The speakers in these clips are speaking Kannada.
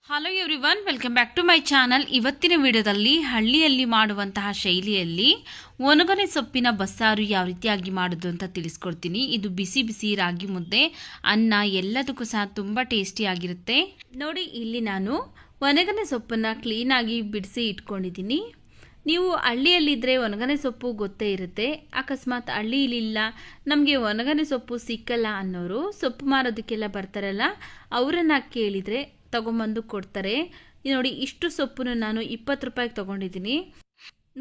Hello everyone, welcome back to my channel. ಇವತ್ತಿನ ವಿಡಿಯೋದಲ್ಲಿ ಹಳ್ಳಿಯಲ್ಲಿ ಮಾಡುವಂತಹ ಶೈಲಿಯಲ್ಲಿ ಒಣಗನೆ ಸೊಪ್ಪಿನ ಬಸ್ಸಾರು ಯಾವ ರೀತಿಯಾಗಿ ಮಾಡೋದು ಅಂತ ತಿಳಿಸ್ಕೊಡ್ತೀನಿ. ಇದು ಬಿಸಿ ಬಿಸಿ ರಾಗಿ ಮುದ್ದೆ, ಅನ್ನ ಎಲ್ಲದಕ್ಕೂ ಸಹ ತುಂಬ ಟೇಸ್ಟಿಯಾಗಿರುತ್ತೆ. ನೋಡಿ, ಇಲ್ಲಿ ನಾನು ಒಣಗನೆ ಸೊಪ್ಪನ್ನು ಕ್ಲೀನಾಗಿ ಬಿಡಿಸಿ ಇಟ್ಕೊಂಡಿದ್ದೀನಿ. ನೀವು ಹಳ್ಳಿಯಲ್ಲಿದ್ದರೆ ಒಣಗನೆ ಸೊಪ್ಪು ಗೊತ್ತೇ ಇರುತ್ತೆ. ಅಕಸ್ಮಾತ್ ಹಳ್ಳಿಲಿಲ್ಲ, ನಮಗೆ ಒಣಗನೆ ಸೊಪ್ಪು ಸಿಕ್ಕಲ್ಲ ಅನ್ನೋರು ಸೊಪ್ಪು ಮಾರೋದಕ್ಕೆಲ್ಲ ಬರ್ತಾರಲ್ಲ, ಅವರನ್ನು ಕೇಳಿದರೆ ತಗೊಂಬಂದು ಕೊಡ್ತಾರೆ. ನೋಡಿ, ಇಷ್ಟು ಸೊಪ್ಪನ್ನು ನಾನು 20 ರೂಪಾಯಿಗೆ ತೊಗೊಂಡಿದ್ದೀನಿ.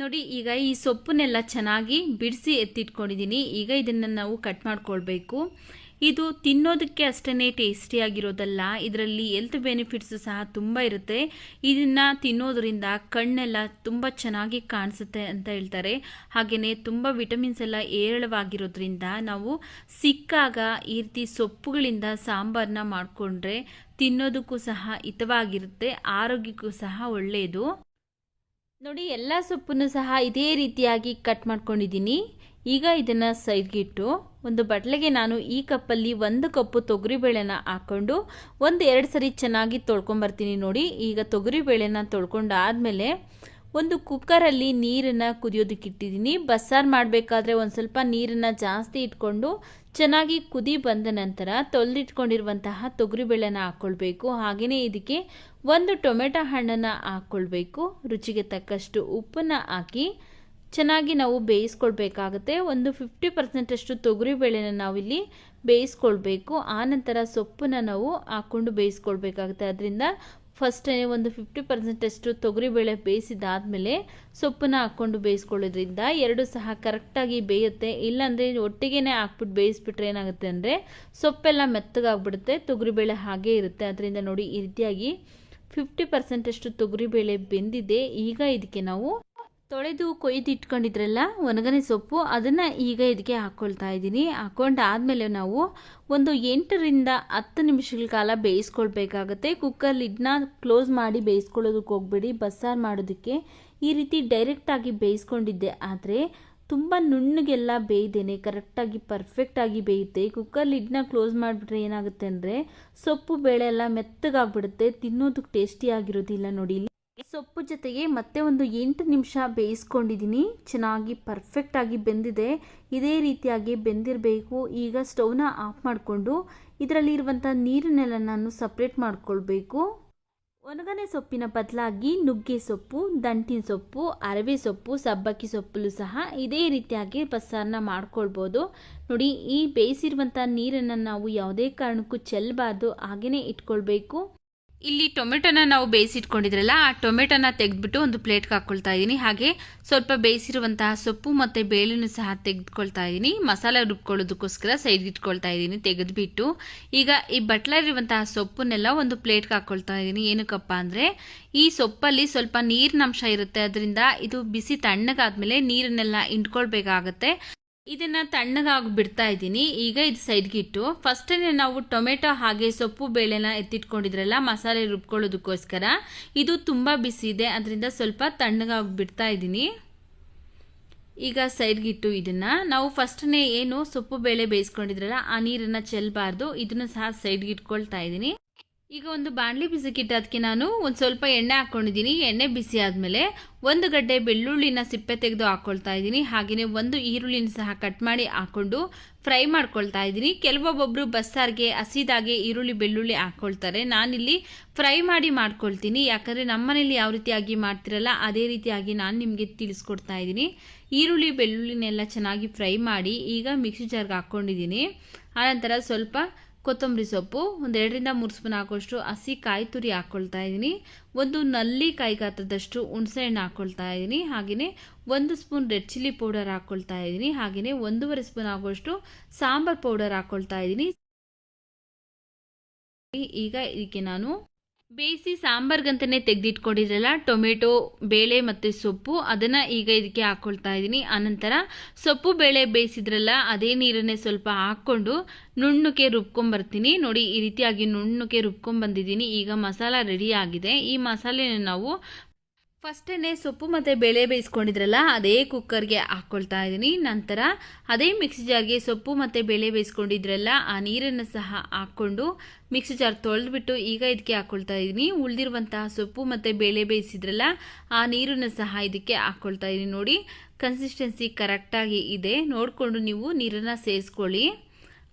ನೋಡಿ, ಈಗ ಈ ಸೊಪ್ಪನ್ನೆಲ್ಲ ಚೆನ್ನಾಗಿ ಬಿಡಿಸಿ ಎತ್ತಿಟ್ಕೊಂಡಿದ್ದೀನಿ. ಈಗ ಇದನ್ನು ನಾವು ಕಟ್ ಮಾಡ್ಕೊಳ್ಬೇಕು. ಇದು ತಿನ್ನೋದಕ್ಕೆ ಅಷ್ಟೇ ಟೇಸ್ಟಿಯಾಗಿರೋದಲ್ಲ, ಇದರಲ್ಲಿ ಹೆಲ್ತ್ ಬೆನಿಫಿಟ್ಸು ಸಹ ತುಂಬ ಇರುತ್ತೆ. ಇದನ್ನು ತಿನ್ನೋದ್ರಿಂದ ಕಣ್ಣೆಲ್ಲ ತುಂಬ ಚೆನ್ನಾಗಿ ಕಾಣಿಸುತ್ತೆ ಅಂತ ಹೇಳ್ತಾರೆ. ಹಾಗೆಯೇ ತುಂಬ ವಿಟಮಿನ್ಸ್ ಎಲ್ಲ ಹೇರಳವಾಗಿರೋದ್ರಿಂದ ನಾವು ಸಿಕ್ಕಾಗ ಈ ರೀತಿ ಸೊಪ್ಪುಗಳಿಂದ ಸಾಂಬಾರನ್ನ ಮಾಡಿಕೊಂಡ್ರೆ ತಿನ್ನೋದಕ್ಕೂ ಸಹ ಹಿತವಾಗಿರುತ್ತೆ, ಆರೋಗ್ಯಕ್ಕೂ ಸಹ ಒಳ್ಳೆಯದು. ನೋಡಿ, ಎಲ್ಲ ಸೊಪ್ಪನ್ನು ಸಹ ಇದೇ ರೀತಿಯಾಗಿ ಕಟ್ ಮಾಡ್ಕೊಂಡಿದ್ದೀನಿ. ಈಗ ಇದನ್ನು ಸೈಡ್ಗಿಟ್ಟು ಒಂದು ಬಟ್ಲಿಗೆ ನಾನು ಈ ಕಪ್ಪಲ್ಲಿ 1 ಕಪ್ಪು ತೊಗರಿಬೇಳೆನ ಹಾಕ್ಕೊಂಡು 1-2 ಸರಿ ಚೆನ್ನಾಗಿ ತೊಳ್ಕೊಂಬರ್ತೀನಿ. ನೋಡಿ, ಈಗ ತೊಗರಿಬೇಳೆನ ತೊಳ್ಕೊಂಡಾದಮೇಲೆ ಒಂದು ಕುಕ್ಕರಲ್ಲಿ ನೀರನ್ನು ಕುದಿಯೋದಕ್ಕೆ ಇಟ್ಟಿದ್ದೀನಿ. ಬಸ್ಸಾರು ಮಾಡಬೇಕಾದ್ರೆ ಒಂದು ಸ್ವಲ್ಪ ನೀರನ್ನು ಜಾಸ್ತಿ ಇಟ್ಕೊಂಡು ಚೆನ್ನಾಗಿ ಕುದಿ ಬಂದ ನಂತರ ತೊಳೆದಿಟ್ಕೊಂಡಿರುವಂತಹ ತೊಗರಿಬೇಳೆನ ಹಾಕ್ಕೊಳ್ಬೇಕು. ಹಾಗೆಯೇ ಇದಕ್ಕೆ 1 ಟೊಮೆಟೊ ಹಣ್ಣನ್ನು ಹಾಕ್ಕೊಳ್ಬೇಕು. ರುಚಿಗೆ ತಕ್ಕಷ್ಟು ಉಪ್ಪನ್ನು ಹಾಕಿ ಚೆನ್ನಾಗಿ ನಾವು ಬೇಯಿಸ್ಕೊಳ್ಬೇಕಾಗುತ್ತೆ. ಒಂದು 50% ಅಷ್ಟು ತೊಗರಿಬೇಳೆನ ನಾವಿಲ್ಲಿ ಬೇಯಿಸ್ಕೊಳ್ಬೇಕು. ಆನಂತರ ಸೊಪ್ಪನ್ನು ನಾವು ಹಾಕ್ಕೊಂಡು ಬೇಯಿಸ್ಕೊಳ್ಬೇಕಾಗುತ್ತೆ. ಅದರಿಂದ ಫಸ್ಟೇ ಒಂದು 50% ಅಷ್ಟು ತೊಗರಿಬೇಳೆ ಬೇಯಿಸಿದಾದ್ಮೇಲೆ ಸೊಪ್ಪನ್ನು ಹಾಕ್ಕೊಂಡು ಬೇಯಿಸ್ಕೊಳ್ಳೋದ್ರಿಂದ ಎರಡು ಸಹ ಕರೆಕ್ಟಾಗಿ ಬೇಯುತ್ತೆ. ಇಲ್ಲಾಂದರೆ ಒಟ್ಟಿಗೆ ಹಾಕ್ಬಿಟ್ಟು ಬೇಯಿಸ್ಬಿಟ್ರೆ ಏನಾಗುತ್ತೆ ಅಂದರೆ ಸೊಪ್ಪೆಲ್ಲ ಮೆತ್ತಗಾಗ್ಬಿಡುತ್ತೆ, ತೊಗರಿಬೇಳೆ ಹಾಗೇ ಇರುತ್ತೆ. ಅದರಿಂದ ನೋಡಿ, ಈ ರೀತಿಯಾಗಿ 50% ಅಷ್ಟು ತೊಗರಿಬೇಳೆ ಬೆಂದಿದೆ. ಈಗ ಇದಕ್ಕೆ ನಾವು ತೊಳೆದು ಕೊಯ್ದು ಇಟ್ಕೊಂಡಿದ್ರಲ್ಲ ಒಣಗನೆ ಸೊಪ್ಪು, ಅದನ್ನು ಈಗ ಇದಕ್ಕೆ ಹಾಕ್ಕೊಳ್ತಾ ಇದ್ದೀನಿ. ಹಾಕ್ಕೊಂಡಾದಮೇಲೆ ನಾವು ಒಂದು 8ರಿಂದ 10 ನಿಮಿಷಗಳ ಕಾಲ ಬೇಯಿಸ್ಕೊಳ್ಬೇಕಾಗತ್ತೆ. ಕುಕ್ಕರ್ ಲಿಡ್ನ ಕ್ಲೋಸ್ ಮಾಡಿ ಬೇಯಿಸ್ಕೊಳ್ಳೋದಕ್ಕೆ ಹೋಗ್ಬೇಡಿ. ಬಸ್ಸಾರು ಮಾಡೋದಕ್ಕೆ ಈ ರೀತಿ ಡೈರೆಕ್ಟಾಗಿ ಬೇಯಿಸ್ಕೊಂಡಿದ್ದೆ ಆದರೆ ತುಂಬ ನುಣ್ಣಗೆಲ್ಲ ಬೇಯ್ದೇನೆ ಕರೆಕ್ಟಾಗಿ ಪರ್ಫೆಕ್ಟಾಗಿ ಬೇಯುತ್ತೆ. ಕುಕ್ಕರ್ ಲಿಡ್ನ ಕ್ಲೋಸ್ ಮಾಡಿಬಿಟ್ರೆ ಏನಾಗುತ್ತೆ ಅಂದರೆ ಸೊಪ್ಪು ಬೇಳೆ ಎಲ್ಲ ಮೆತ್ತಗಾಗ್ಬಿಡುತ್ತೆ, ತಿನ್ನೋದಕ್ಕೆ ಟೇಸ್ಟಿಯಾಗಿರೋದಿಲ್ಲ. ನೋಡಿ, ಸೊಪ್ಪು ಜೊತೆಗೆ ಮತ್ತೆ ಒಂದು 8 ನಿಮಿಷ ಬೇಯಿಸ್ಕೊಂಡಿದ್ದೀನಿ. ಚೆನ್ನಾಗಿ ಪರ್ಫೆಕ್ಟಾಗಿ ಬೆಂದಿದೆ. ಇದೇ ರೀತಿಯಾಗಿ ಬೆಂದಿರಬೇಕು. ಈಗ ಸ್ಟವ್ನ ಆಫ್ ಮಾಡಿಕೊಂಡು ಇದರಲ್ಲಿರುವಂಥ ನೀರನ್ನೆಲ್ಲ ನಾನು ಸಪ್ರೇಟ್ ಮಾಡ್ಕೊಳ್ಬೇಕು. ಒಣಗನೆ ಸೊಪ್ಪಿನ ಬದಲಾಗಿ ನುಗ್ಗೆ ಸೊಪ್ಪು, ದಂಟಿನ ಸೊಪ್ಪು, ಅರವೆ ಸೊಪ್ಪು, ಸಬ್ಬಕ್ಕಿ ಸೊಪ್ಪಲ್ಲೂ ಸಹ ಇದೇ ರೀತಿಯಾಗಿ ಬಸ್ಸಾರನ್ನ ಮಾಡ್ಕೊಳ್ಬೋದು. ನೋಡಿ, ಈ ಬೇಯಿಸಿರುವಂಥ ನೀರನ್ನು ನಾವು ಯಾವುದೇ ಕಾರಣಕ್ಕೂ ಚೆಲ್ಲಬಾರ್ದು, ಹಾಗೆಯೇ ಇಟ್ಕೊಳ್ಬೇಕು. ಇಲ್ಲಿ ಟೊಮೆಟೊನ ನಾವು ಬೇಯಿಸಿಟ್ಕೊಂಡಿದ್ರಲ್ಲ, ಆ ಟೊಮೆಟೊನ ತೆಗೆದ್ಬಿಟ್ಟು ಒಂದು ಪ್ಲೇಟ್ಗೆ ಹಾಕ್ಕೊಳ್ತಾ ಇದ್ದೀನಿ. ಹಾಗೆ ಸ್ವಲ್ಪ ಬೇಯಿಸಿರುವಂತಹ ಸೊಪ್ಪು ಮತ್ತು ಬೇಳೆನೂ ಸಹ ತೆಗೆದುಕೊಳ್ತಾ ಇದ್ದೀನಿ. ಮಸಾಲೆ ರುಬ್ಕೊಳ್ಳೋದಕ್ಕೋಸ್ಕರ ಸೈಡ್ಗೆ ಇಟ್ಕೊಳ್ತಾ ಇದ್ದೀನಿ ತೆಗೆದುಬಿಟ್ಟು. ಈಗ ಈ ಬಟ್ಲಲ್ಲಿರುವಂತಹ ಸೊಪ್ಪನ್ನೆಲ್ಲ ಒಂದು ಪ್ಲೇಟ್ಗೆ ಹಾಕ್ಕೊಳ್ತಾ ಇದ್ದೀನಿ. ಏನಕ್ಕಪ್ಪ ಅಂದರೆ ಈ ಸೊಪ್ಪಲ್ಲಿ ಸ್ವಲ್ಪ ನೀರಿನ ಅಂಶ ಇರುತ್ತೆ, ಅದರಿಂದ ಇದು ಬಿಸಿ ತಣ್ಣಗಾದ್ಮೇಲೆ ನೀರನ್ನೆಲ್ಲ ಇಂಟ್ಕೊಳ್ಬೇಕಾಗತ್ತೆ. ಇದನ್ನು ತಣ್ಣಗಾಗಿ ಬಿಡ್ತಾ ಇದ್ದೀನಿ. ಈಗ ಇದು ಸೈಡ್ಗಿಟ್ಟು ಫಸ್ಟೇ ನಾವು ಟೊಮೆಟೊ ಹಾಗೆ ಸೊಪ್ಪು ಬೇಳೆನ ಎತ್ತಿಟ್ಕೊಂಡಿದ್ರಲ್ಲ ಮಸಾಲೆ ರುಬ್ಕೊಳ್ಳೋದಕ್ಕೋಸ್ಕರ, ಇದು ತುಂಬ ಬಿಸಿ ಇದೆ, ಅದರಿಂದ ಸ್ವಲ್ಪ ತಣ್ಣಗಾಗಿ ಬಿಡ್ತಾ ಇದ್ದೀನಿ. ಈಗ ಸೈಡ್ಗಿಟ್ಟು ಇದನ್ನು ನಾವು ಫಸ್ಟೇ ಏನು ಸೊಪ್ಪು ಬೇಳೆ ಬೇಯಿಸ್ಕೊಂಡಿದ್ರಲ್ಲ ಆ ನೀರನ್ನು ಚೆಲ್ಲಬಾರ್ದು, ಇದನ್ನು ಸಹ ಸೈಡ್ಗಿಟ್ಕೊಳ್ತಾ ಇದ್ದೀನಿ. ಈಗ ಒಂದು ಬಾಣಲಿ ಬಿಸಿಕಿಟ್ಟು ಅದಕ್ಕೆ ನಾನು ಒಂದು ಸ್ವಲ್ಪ ಎಣ್ಣೆ ಹಾಕ್ಕೊಂಡಿದ್ದೀನಿ. ಎಣ್ಣೆ ಬಿಸಿ ಆದಮೇಲೆ 1 ಗಡ್ಡೆ ಬೆಳ್ಳುಳ್ಳಿನ ಸಿಪ್ಪೆ ತೆಗೆದು ಹಾಕ್ಕೊಳ್ತಾ ಇದ್ದೀನಿ. ಹಾಗೆಯೇ 1 ಈರುಳ್ಳಿನ ಸಹ ಕಟ್ ಮಾಡಿ ಹಾಕ್ಕೊಂಡು ಫ್ರೈ ಮಾಡ್ಕೊಳ್ತಾ ಇದ್ದೀನಿ. ಕೆಲವೊಬ್ಬೊಬ್ಬರು ಬಸ್ಸಾರಿಗೆ ಹಸಿದಾಗೆ ಈರುಳ್ಳಿ ಬೆಳ್ಳುಳ್ಳಿ ಹಾಕ್ಕೊಳ್ತಾರೆ. ನಾನಿಲ್ಲಿ ಫ್ರೈ ಮಾಡಿ ಮಾಡ್ಕೊಳ್ತೀನಿ, ಯಾಕಂದರೆ ನಮ್ಮನೇಲಿ ಯಾವ ರೀತಿಯಾಗಿ ಮಾಡ್ತಿರಲ್ಲ ಅದೇ ರೀತಿಯಾಗಿ ನಾನು ನಿಮಗೆ ತಿಳಿಸ್ಕೊಡ್ತಾ ಇದ್ದೀನಿ. ಈರುಳ್ಳಿ ಬೆಳ್ಳುಳ್ಳಿನೆಲ್ಲ ಚೆನ್ನಾಗಿ ಫ್ರೈ ಮಾಡಿ ಈಗ ಮಿಕ್ಸಿ ಜಾರ್ಗೆ ಹಾಕ್ಕೊಂಡಿದ್ದೀನಿ. ಆನಂತರ ಸ್ವಲ್ಪ ಕೊತ್ತಂಬರಿ ಸೊಪ್ಪು, ಒಂದು 2ರಿಂದ 3 ಸ್ಪೂನ್ ಹಾಕೋಷ್ಟು ಹಸಿ ಕಾಯಿ ತುರಿ ಹಾಕ್ಕೊಳ್ತಾ ಇದ್ದೀನಿ. 1 ನಲ್ಲಿ ಕಾಯಿ ಗಾತ್ರದಷ್ಟು ಹುಣಸೆ ಹಣ್ಣು ಹಾಕ್ಕೊಳ್ತಾ ಇದ್ದೀನಿ. ಹಾಗೆಯೇ 1 ಸ್ಪೂನ್ ರೆಡ್ ಚಿಲ್ಲಿ ಪೌಡರ್ ಹಾಕ್ಕೊಳ್ತಾ ಇದ್ದೀನಿ. ಹಾಗೆಯೇ 1.5 ಸ್ಪೂನ್ ಆಗೋಷ್ಟು ಸಾಂಬಾರ್ ಪೌಡರ್ ಹಾಕ್ಕೊಳ್ತಾ ಇದ್ದೀನಿ. ಈಗ ಇದಕ್ಕೆ ನಾನು ಬೇಯಿಸಿ ಸಾಂಬಾರ್ಗಂತಲೇ ತೆಗೆದಿಟ್ಕೊಂಡಿದ್ರಲ್ಲ ಟೊಮೆಟೊ ಬೇಳೆ ಮತ್ತು ಸೊಪ್ಪು, ಅದನ್ನು ಈಗ ಇದಕ್ಕೆ ಹಾಕ್ಕೊಳ್ತಾ ಇದ್ದೀನಿ. ಆನಂತರ ಸೊಪ್ಪು ಬೇಳೆ ಬೇಯಿಸಿದ್ರಲ್ಲ ಅದೇ ನೀರನ್ನೇ ಸ್ವಲ್ಪ ಹಾಕ್ಕೊಂಡು ನುಣ್ಣಗೆ ರುಬ್ಕೊಂಬರ್ತೀನಿ. ನೋಡಿ, ಈ ರೀತಿಯಾಗಿ ನುಣ್ಣಗೆ ರುಬ್ಕೊಂಬಂದಿದ್ದೀನಿ. ಈಗ ಮಸಾಲ ರೆಡಿ ಆಗಿದೆ. ಈ ಮಸಾಲೆನ ನಾವು ಫಸ್ಟೇ ಸೊಪ್ಪು ಮತ್ತು ಬೇಳೆ ಬೇಯಿಸ್ಕೊಂಡಿದ್ರಲ್ಲ ಅದೇ ಕುಕ್ಕರ್ಗೆ ಹಾಕ್ಕೊಳ್ತಾ ಇದ್ದೀನಿ. ನಂತರ ಅದೇ ಮಿಕ್ಸಿ ಜಾರ್ಗೆ ಸೊಪ್ಪು ಮತ್ತು ಬೇಳೆ ಬೇಯಿಸ್ಕೊಂಡಿದ್ರಲ್ಲ ಆ ನೀರನ್ನು ಸಹ ಹಾಕ್ಕೊಂಡು ಮಿಕ್ಸಿ ಜಾರ್ ತೊಳೆದ್ಬಿಟ್ಟು ಈಗ ಇದಕ್ಕೆ ಹಾಕ್ಕೊಳ್ತಾ ಇದ್ದೀನಿ. ಉಳಿದಿರುವಂತಹ ಸೊಪ್ಪು ಮತ್ತು ಬೇಳೆ ಬೇಯಿಸಿದ್ರಲ್ಲ ಆ ನೀರನ್ನು ಸಹ ಇದಕ್ಕೆ ಹಾಕ್ಕೊಳ್ತಾ ಇದ್ದೀನಿ. ನೋಡಿ ಕನ್ಸಿಸ್ಟೆನ್ಸಿ ಕರೆಕ್ಟಾಗಿ ಇದೆ, ನೋಡಿಕೊಂಡು ನೀವು ನೀರನ್ನು ಸೇರಿಸ್ಕೊಳ್ಳಿ.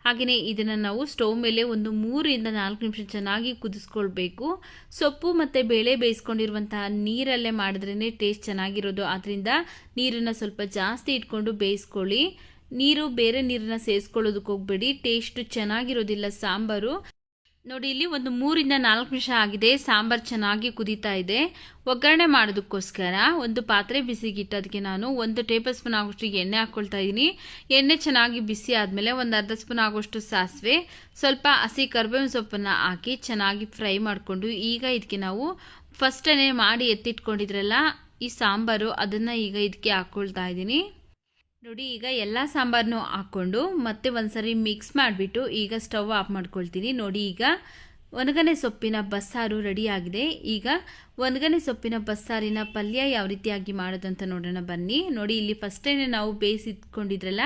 ಹಾಗೆಯೇ ಇದನ್ನು ನಾವು ಸ್ಟವ್ ಮೇಲೆ ಒಂದು 3 ರಿಂದ 4 ನಿಮಿಷ ಚೆನ್ನಾಗಿ ಕುದಿಸ್ಕೊಳ್ಬೇಕು. ಸೊಪ್ಪು ಮತ್ತು ಬೇಳೆ ಬೇಯಿಸ್ಕೊಂಡಿರುವಂತಹ ನೀರಲ್ಲೇ ಮಾಡಿದ್ರೇ ಟೇಸ್ಟ್ ಚೆನ್ನಾಗಿರೋದು. ಆದ್ದರಿಂದ ನೀರನ್ನು ಸ್ವಲ್ಪ ಜಾಸ್ತಿ ಇಟ್ಕೊಂಡು ಬೇಯಿಸ್ಕೊಳ್ಳಿ. ನೀರು ಬೇರೆ ನೀರನ್ನು ಸೇರಿಸ್ಕೊಳ್ಳೋದಕ್ಕೆ ಹೋಗಬೇಡಿ, ಟೇಸ್ಟ್ ಚೆನ್ನಾಗಿರೋದಿಲ್ಲ ಸಾಂಬಾರು. ನೋಡಿ ಇಲ್ಲಿ ಒಂದು 3 ರಿಂದ 4 ನಿಮಿಷ ಆಗಿದೆ, ಸಾಂಬಾರು ಚೆನ್ನಾಗಿ ಕುದೀತಾ ಇದೆ. ಒಗ್ಗರಣೆ ಮಾಡೋದಕ್ಕೋಸ್ಕರ ಒಂದು ಪಾತ್ರೆ ಬಿಸಿಗಿಟ್ಟು ಅದಕ್ಕೆ ನಾನು 1 ಟೇಬಲ್ ಸ್ಪೂನ್ ಆಗೋಷ್ಟು ಎಣ್ಣೆ ಹಾಕ್ಕೊಳ್ತಾ ಇದ್ದೀನಿ. ಎಣ್ಣೆ ಚೆನ್ನಾಗಿ ಬಿಸಿ ಆದಮೇಲೆ ಒಂದು ಅರ್ಧ ಸ್ಪೂನ್ ಆಗೋಷ್ಟು ಸಾಸಿವೆ, ಸ್ವಲ್ಪ ಹಸಿ ಕರಿಬೇವಿನ ಸೊಪ್ಪನ್ನು ಹಾಕಿ ಚೆನ್ನಾಗಿ ಫ್ರೈ ಮಾಡಿಕೊಂಡು ಈಗ ಇದಕ್ಕೆ ನಾವು ಫಸ್ಟೇ ಮಾಡಿ ಎತ್ತಿಟ್ಕೊಂಡಿದ್ರಲ್ಲ ಈ ಸಾಂಬಾರು ಅದನ್ನು ಈಗ ಇದಕ್ಕೆ ಹಾಕ್ಕೊಳ್ತಾ ಇದ್ದೀನಿ. ನೋಡಿ ಈಗ ಎಲ್ಲ ಸಾಂಬಾರನ್ನು ಹಾಕ್ಕೊಂಡು ಮತ್ತೆ ಒಂದ್ಸರಿ ಮಿಕ್ಸ್ ಮಾಡಿಬಿಟ್ಟು ಈಗ ಸ್ಟವ್ ಆಫ್ ಮಾಡ್ಕೊಳ್ತೀನಿ. ನೋಡಿ ಈಗ ಒಣಗನೆ ಸೊಪ್ಪಿನ ಬಸ್ಸಾರು ರೆಡಿಯಾಗಿದೆ. ಈಗ ಒಣಗನೆ ಸೊಪ್ಪಿನ ಬಸ್ಸಾರಿನ ಪಲ್ಯ ಯಾವ ರೀತಿಯಾಗಿ ಮಾಡೋದಂತ ನೋಡೋಣ ಬನ್ನಿ. ನೋಡಿ ಇಲ್ಲಿ ಫಸ್ಟೇ ನಾವು ಬೇಯಿಸಿಟ್ಕೊಂಡಿದ್ರಲ್ಲ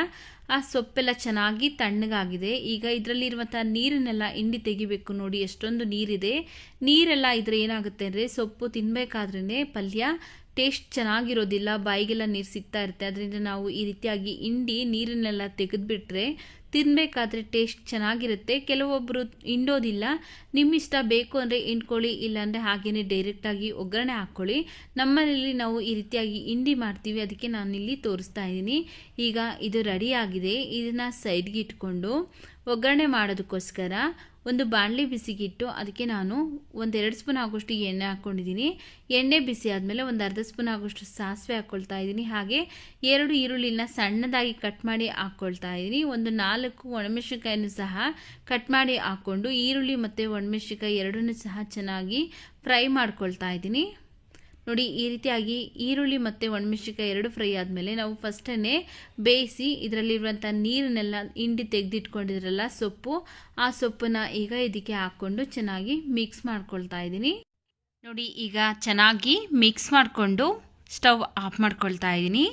ಆ ಸೊಪ್ಪೆಲ್ಲ ಚೆನ್ನಾಗಿ ತಣ್ಣಗಾಗಿದೆ. ಈಗ ಇದರಲ್ಲಿರುವಂಥ ನೀರನ್ನೆಲ್ಲ ಹಿಂಡಿ ತೆಗಿಬೇಕು. ನೋಡಿ ಎಷ್ಟೊಂದು ನೀರಿದೆ. ನೀರೆಲ್ಲ ಇದ್ರೆ ಏನಾಗುತ್ತೆ ಅಂದರೆ ಸೊಪ್ಪು ತಿನ್ನಬೇಕಾದ್ರೇ ಪಲ್ಯ ಟೇಸ್ಟ್ ಚೆನ್ನಾಗಿರೋದಿಲ್ಲ, ಬಾಯಿಗೆಲ್ಲ ನೀರು ಸಿಗ್ತಾ ಇರುತ್ತೆ. ಅದರಿಂದ ನಾವು ಈ ರೀತಿಯಾಗಿ ಹಿಂಡಿ ನೀರನ್ನೆಲ್ಲ ತೆಗೆದುಬಿಟ್ರೆ ತಿನ್ನಬೇಕಾದ್ರೆ ಟೇಸ್ಟ್ ಚೆನ್ನಾಗಿರುತ್ತೆ. ಕೆಲವೊಬ್ಬರು ಹಿಂಡೋದಿಲ್ಲ, ನಿಮ್ಮ ಇಷ್ಟ, ಬೇಕು ಅಂದರೆ ಹಿಂಡ್ಕೊಳ್ಳಿ, ಇಲ್ಲಾಂದರೆ ಹಾಗೆಯೇ ಡೈರೆಕ್ಟಾಗಿ ಒಗ್ಗರಣೆ ಹಾಕ್ಕೊಳ್ಳಿ. ನಮ್ಮನೇಲಿ ನಾವು ಈ ರೀತಿಯಾಗಿ ಹಿಂಡಿ ಮಾಡ್ತೀವಿ, ಅದಕ್ಕೆ ನಾನಿಲ್ಲಿ ತೋರಿಸ್ತಾ ಇದ್ದೀನಿ. ಈಗ ಇದು ರೆಡಿಯಾಗಿದೆ. ಇದನ್ನು ಸೈಡ್ಗೆ ಇಟ್ಕೊಂಡು ಒಗ್ಗರಣೆ ಮಾಡೋದಕ್ಕೋಸ್ಕರ ಒಂದು ಬಾಣಲಿ ಬಿಸಿಗಿಟ್ಟು ಅದಕ್ಕೆ ನಾನು 1-2 ಸ್ಪೂನ್ ಆಗೋಷ್ಟು ಎಣ್ಣೆ ಹಾಕ್ಕೊಂಡಿದ್ದೀನಿ. ಎಣ್ಣೆ ಬಿಸಿ ಆದಮೇಲೆ ಒಂದು ಅರ್ಧ ಸ್ಪೂನ್ ಆಗೋಷ್ಟು ಸಾಸಿವೆ ಹಾಕ್ಕೊಳ್ತಾ ಇದ್ದೀನಿ. ಹಾಗೆ 2 ಈರುಳ್ಳಿನ ಸಣ್ಣದಾಗಿ ಕಟ್ ಮಾಡಿ ಹಾಕ್ಕೊಳ್ತಾ ಇದ್ದೀನಿ. ಒಂದು 4 ಒಣಮೆಣಸಿನಕಾಯನ್ನು ಸಹ ಕಟ್ ಮಾಡಿ ಹಾಕ್ಕೊಂಡು ಈರುಳ್ಳಿ ಮತ್ತು ಒಣಮೆಣಸಿನಕಾಯಿ ಎರಡನ್ನೂ ಸಹ ಚೆನ್ನಾಗಿ ಫ್ರೈ ಮಾಡ್ಕೊಳ್ತಾ ಇದ್ದೀನಿ. ನೋಡಿ ಈ ರೀತಿಯಾಗಿ ಈರುಳ್ಳಿ ಮತ್ತು ಒಣಮೆಣಸಿನಕಾಯಿ ಎರಡು ಫ್ರೈ ಆದಮೇಲೆ ನಾವು ಫಸ್ಟೇ ಬೇಯಿಸಿ ಇದರಲ್ಲಿರುವಂಥ ನೀರನ್ನೆಲ್ಲ ಹಿಂಡಿ ತೆಗೆದಿಟ್ಕೊಂಡಿದ್ರಲ್ಲ ಸೊಪ್ಪು, ಆ ಸೊಪ್ಪನ್ನು ಈಗ ಇದಕ್ಕೆ ಹಾಕ್ಕೊಂಡು ಚೆನ್ನಾಗಿ ಮಿಕ್ಸ್ ಮಾಡ್ಕೊಳ್ತಾ ಇದ್ದೀನಿ. ನೋಡಿ ಈಗ ಚೆನ್ನಾಗಿ ಮಿಕ್ಸ್ ಮಾಡಿಕೊಂಡು ಸ್ಟವ್ ಆಫ್ ಮಾಡ್ಕೊಳ್ತಾ ಇದ್ದೀನಿ.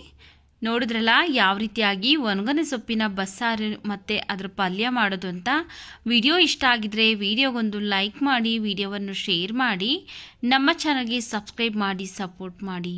ನೋಡಿದ್ರಲ್ಲ ಯಾವ ರೀತಿಯಾಗಿ ಒಣಗನೆ ಸೊಪ್ಪಿನ ಬಸ್ಸಾರು ಮತ್ತು ಅದರ ಪಲ್ಯ ಮಾಡೋದು ಅಂತ. ವಿಡಿಯೋ ಇಷ್ಟ ಆಗಿದ್ರೆ ವಿಡಿಯೋಗೊಂದು ಲೈಕ್ ಮಾಡಿ, ವಿಡಿಯೋವನ್ನು ಶೇರ್ ಮಾಡಿ, ನಮ್ಮ ಚಾನಲ್ಗೆ ಸಬ್ಸ್ಕ್ರೈಬ್ ಮಾಡಿ ಸಪೋರ್ಟ್ ಮಾಡಿ.